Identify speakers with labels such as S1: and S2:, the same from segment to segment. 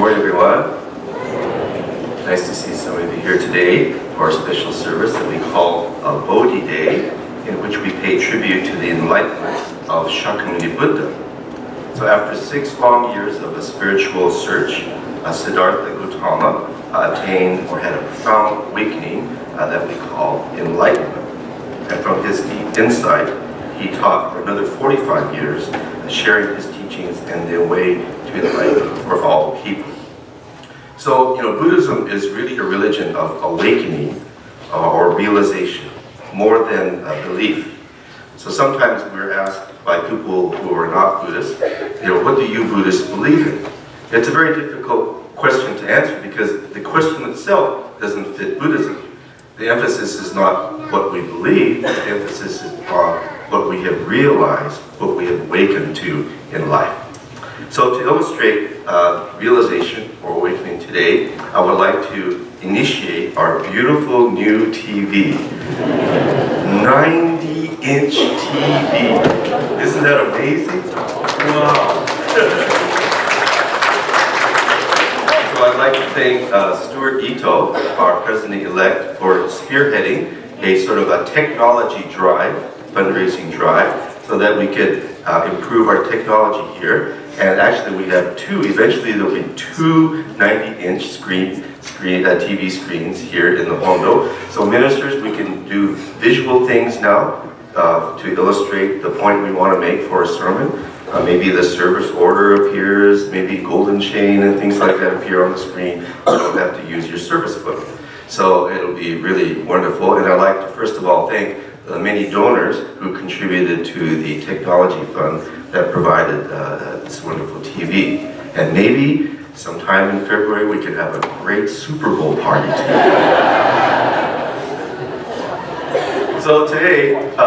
S1: morning, everyone. Nice to see some of you here today for our special service that we call a Bodhi Day, in which we pay tribute to the enlightenment of Shakyamuni Buddha. So after 6 long years of a spiritual search, Siddhartha Gautama attained or had a profound awakening that we call enlightenment. And from his deep insight, he taught for another 45 years, sharing his teachings and the way to enlightenment for all people. So, Buddhism is really a religion of awakening or realization, more than belief. So sometimes we're asked by people who are not Buddhists, what do you Buddhists believe in? It's a very difficult question to answer because the question itself doesn't fit Buddhism. The emphasis is not what we believe, the emphasis is on what we have realized, what we have awakened to in life. So to illustrate realization or awakening today, I would like to initiate our beautiful new TV. 90-inch TV. Isn't that amazing? Wow. So I'd like to thank Stuart Ito, our president-elect, for spearheading a sort of a technology drive, fundraising drive, so that we could improve our technology here. And actually we have eventually there'll be two 90-inch TV screens here in the Hondo. So ministers, we can do visual things now to illustrate the point we want to make for a sermon. Maybe the service order appears, maybe golden chain and things like that appear on the screen. You don't have to use your service book. So it'll be really wonderful. And I'd like to first of all thank the many donors who contributed to the technology fund that provided this wonderful TV. And maybe sometime in February we could have a great Super Bowl party together. So today, to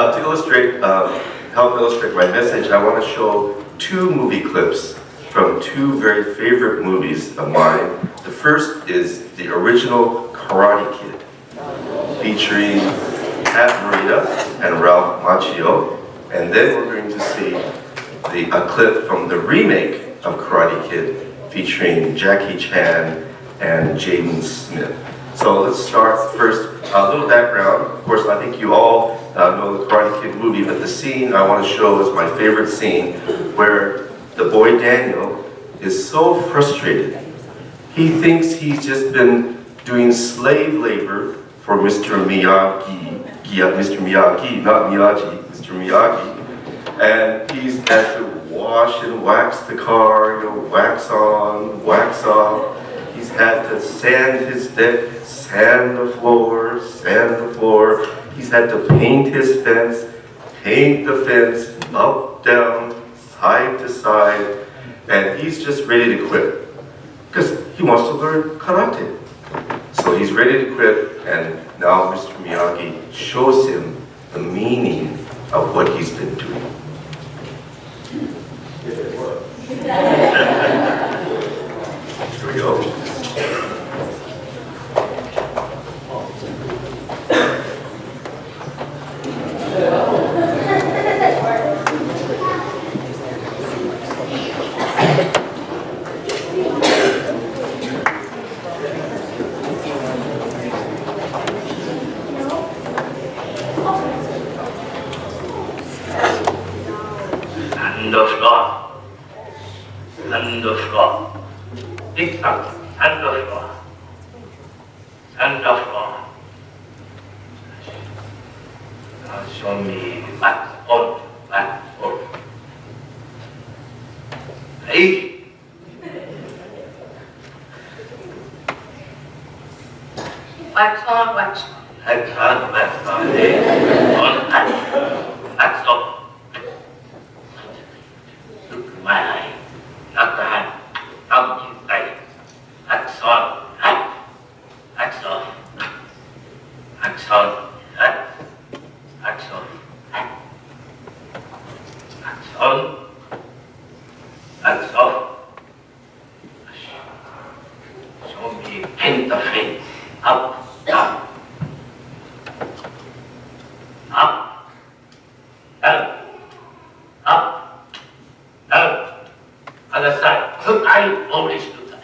S1: help illustrate my message, I want to show 2 movie clips from 2 very favorite movies of mine. The first is the original Karate Kid, featuring Pat Morita and Ralph Macchio. And then we're going to see a clip from the remake of Karate Kid, featuring Jackie Chan and Jaden Smith. So let's start first. A little background. Of course, I think you all know the Karate Kid movie, but the scene I want to show is my favorite scene, where the boy Daniel is so frustrated. He thinks he's just been doing slave labor for Mr. Miyagi, not Miyagi, Mr. Miyagi, and he's had to wash and wax the car, wax on, wax off. He's had to sand his deck, sand the floor. He's had to paint his fence, paint the fence, up, down, side to side, and he's just ready to quit because he wants to learn karate. So he's ready to quit, and now Mr. Miyagi shows him the meaning of what he's been doing. Here we go.
S2: Show me what's on. Hey. Wax on. Wax on. Hey. On. Wax off. Look at my eye. Not the hand. Thumb in eye. Wax on. Wax off. Wax on. Wax on. Wax on. Wax off. Show me paint the face. Up, down. Up, down. Up, down. Other side. Look, I always do that.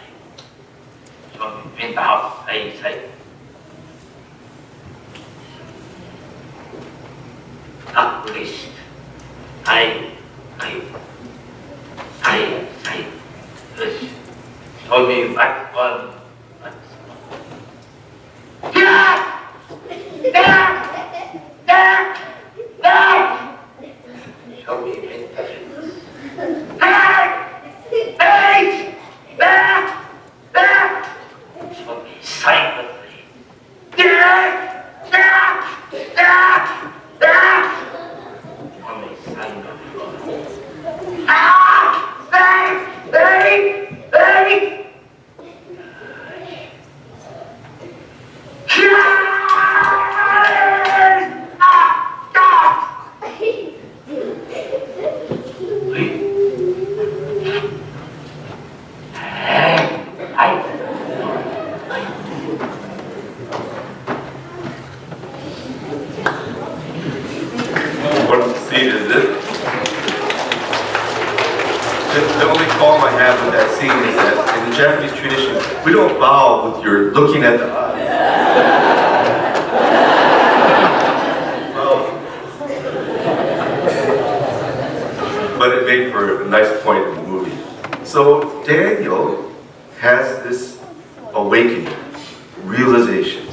S2: told me back on. Show me intelligence. Show me silently. Show me silently.
S1: What scene is it? The only qualm I have with that scene is that in the Japanese tradition, we don't bow with your looking at the eye. But it made for a nice point in the movie. So Daniel has this awakening, realization.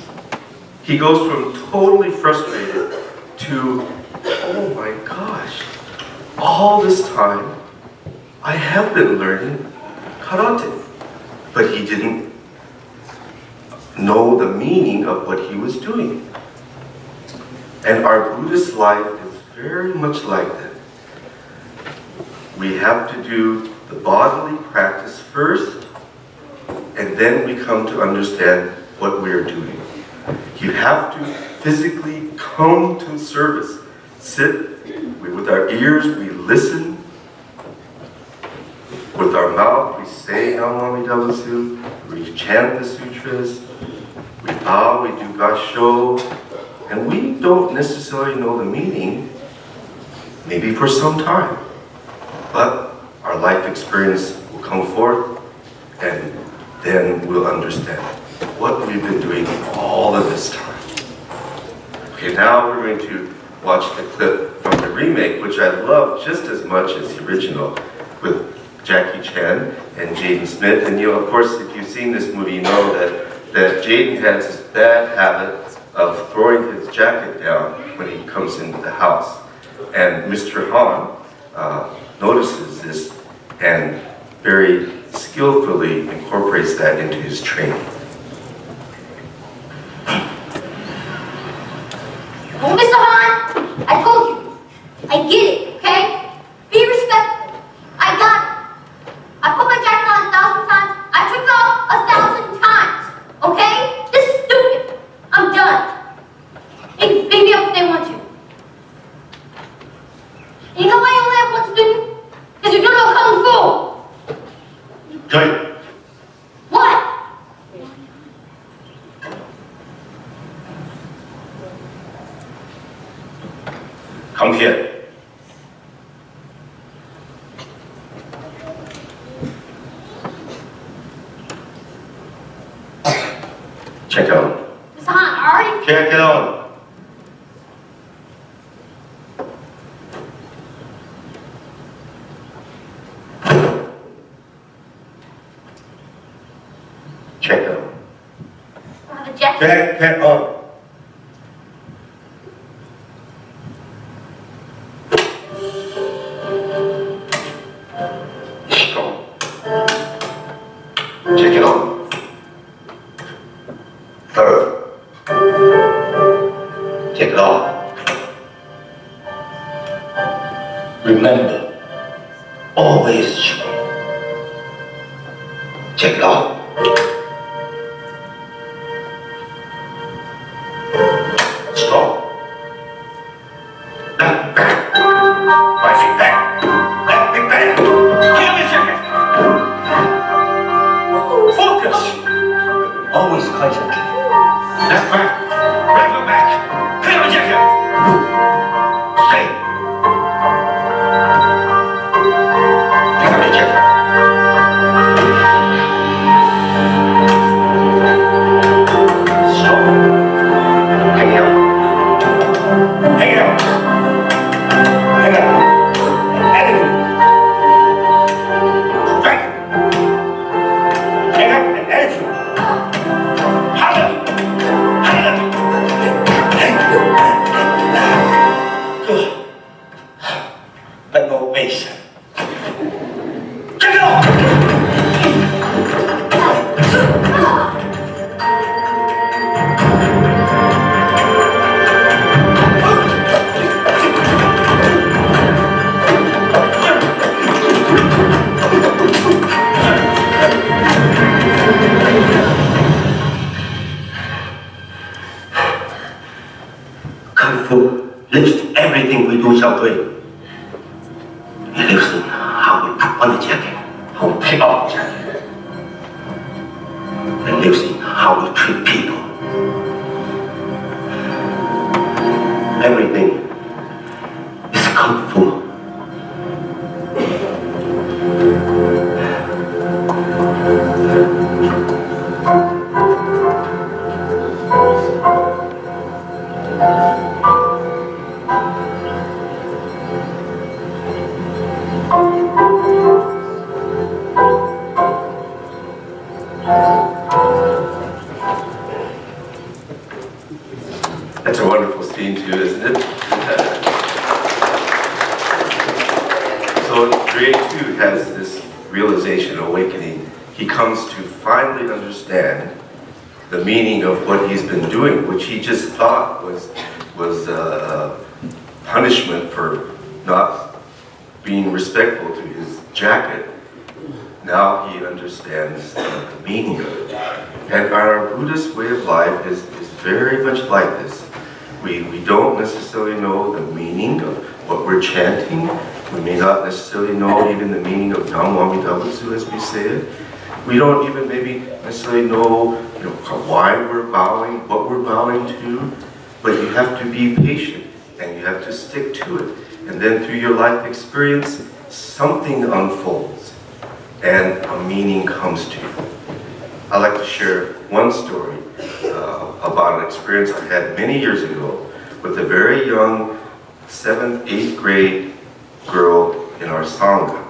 S1: He goes from totally frustrated to, oh my gosh, all this time I have been learning karate. But he didn't know the meaning of what he was doing. And our Buddhist life is very much like that. We have to do the bodily practice first, and then we come to understand what we are doing. You have to physically come to service. Sit with our ears, we listen. With our mouth, we say Nam Amida Butsu, we chant the sutras, we bow, we do gasho, and we don't necessarily know the meaning, maybe for some time. But our life experience will come forth, and then we'll understand what we've been doing all of this time. Okay, now we're going to watch the clip from the remake, which I love just as much as the original, with Jackie Chan and Jaden Smith. And of course, if you've seen this movie, you know that Jaden has this bad habit of throwing his jacket down when he comes into the house. And Mr. Han notices this and very skillfully incorporates that into his training.
S3: Oh, Mr. Han, I told you. I get it, okay? Be respectful. I got it. I put my jacket on 1,000 times. I took it off 1,000 times. Okay? This is stupid. I'm done. They can beat me up if they want to. And you know why I only have one student? Because you don't know Kung Fu.
S1: Join.
S3: What?
S1: Come here. Check out.
S3: Mr. Han, I already...
S1: Check it out. Check it out.
S3: I have a jacket.
S1: Check it out. Check it out. Third. Check it out. Remember, always strong. Check it out. Strong. Back, back. Right feet back. Left feet back. Get on your jacket. Focus. Always concentrate. Left back. Right foot back. Get on your jacket. Stay. Get on your jacket.
S2: but no patience. Check it out! Kung Fu lives in everything we do, Xiaohui. He lives in how we put on the jacket, how we take off the jacket. It lives in how we treat people. Everything is Kung Fu.
S1: That's a wonderful scene too, isn't it? So Dre too has this realization, awakening. He comes to finally understand the meaning of what he's been doing, which he just thought was punishment for not being respectful to his jacket. Now he understands the meaning of it. And our Buddhist way of life is very much like this. We don't necessarily know the meaning of what we're chanting. We may not necessarily know even the meaning of Nam Myoho Butsu as we say it. We don't even maybe necessarily know, why we're bowing, what we're bowing to. But you have to be patient and you have to stick to it. And then through your life experience, something unfolds and a meaning comes to you. I'd like to share one story about an experience I had many years ago with a very young 7th, 8th grade girl in our Sangha.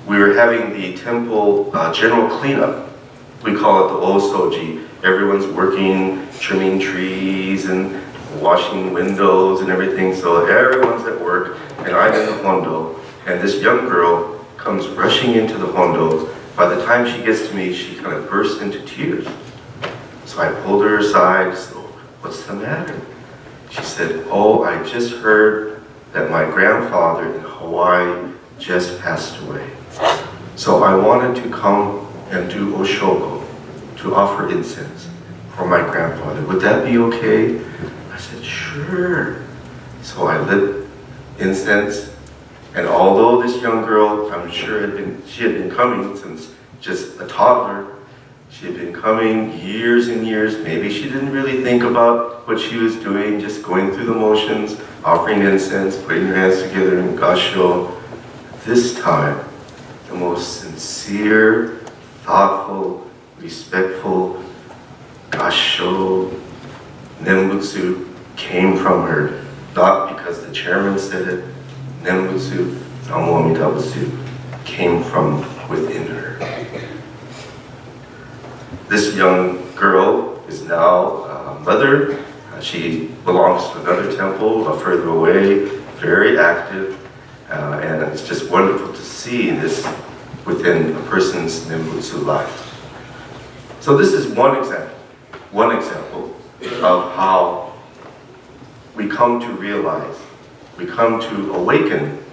S1: We were having the temple general cleanup. We call it the Osoji. Everyone's working, trimming trees and washing windows and everything. So everyone's at work and I'm in the hondo. And this young girl comes rushing into the hondo. By the time she gets to me, she kind of bursts into tears. So I pulled her aside, so, what's the matter? She said, oh, I just heard that my grandfather in Hawaii just passed away. So I wanted to come and do Oshogo, to offer incense for my grandfather. Would that be okay? I said, sure. So I lit incense, and although this young girl, I'm sure she had been coming since just a toddler, she had been coming years and years. Maybe she didn't really think about what she was doing, just going through the motions, offering incense, putting her hands together in gasho. This time, the most sincere, thoughtful, respectful gasho nembutsu came from her, not because the chairman said it. Nembutsu, Nam Myoho Butsu, came from within her. This young girl is now a mother. She belongs to another temple further away, very active, and it's just wonderful to see this within a person's Nembutsu life. So this is one example of how we come to realize, we come to awaken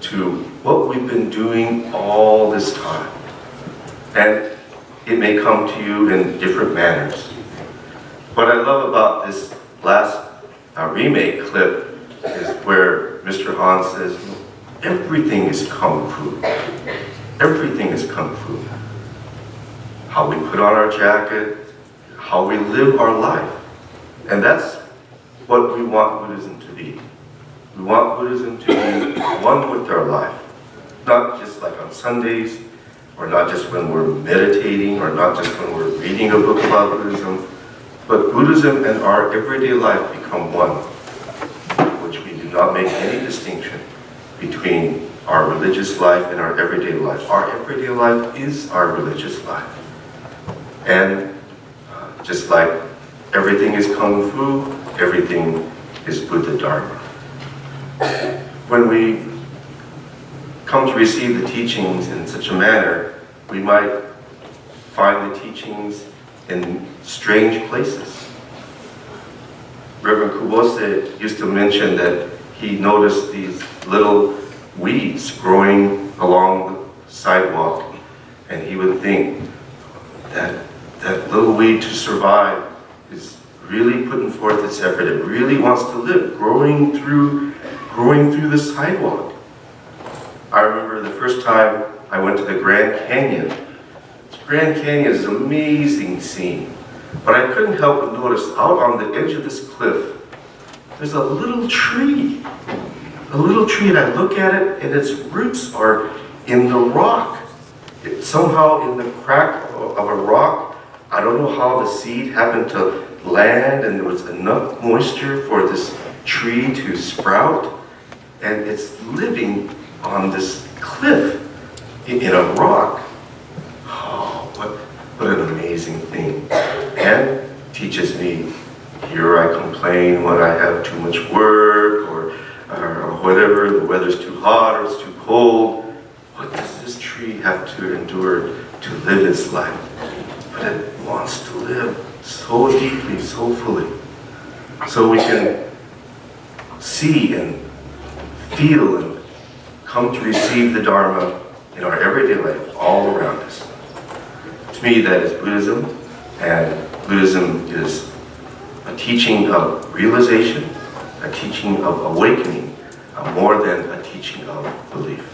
S1: to what we've been doing all this time. And it may come to you in different manners. What I love about this last remake clip is where Mr. Han says, everything is Kung Fu. Everything is Kung Fu. How we put on our jacket, how we live our life. And that's what we want Buddhism to be. We want Buddhism to be one with our life. Not just like on Sundays, or not just when we're meditating, or not just when we're reading a book about Buddhism, but Buddhism and our everyday life become one, which we do not make any distinction between our religious life and our everyday life. Our everyday life is our religious life. And just like everything is Kung Fu, everything is Buddha Dharma. when we come to receive the teachings in such a manner, we might find the teachings in strange places. Reverend Kubose used to mention that he noticed these little weeds growing along the sidewalk, and he would think that that little weed to survive is really putting forth its effort. It really wants to live, growing through the sidewalk. I remember the first time I went to the Grand Canyon. Grand Canyon is an amazing scene, but I couldn't help but notice out on the edge of this cliff, there's a little tree. A little tree, and I look at it, and its roots are in the rock. It's somehow in the crack of a rock. I don't know how the seed happened to land, and there was enough moisture for this tree to sprout, and it's living on this cliff in a rock. Oh, what an amazing thing. And teaches me, here I complain when I have too much work, or whatever, the weather's too hot or it's too cold. What does this tree have to endure to live its life? But it wants to live so deeply, so fully. So we can see and feel and come to receive the Dharma in our everyday life all around us. To me, that is Buddhism, and Buddhism is a teaching of realization, a teaching of awakening, more than a teaching of belief.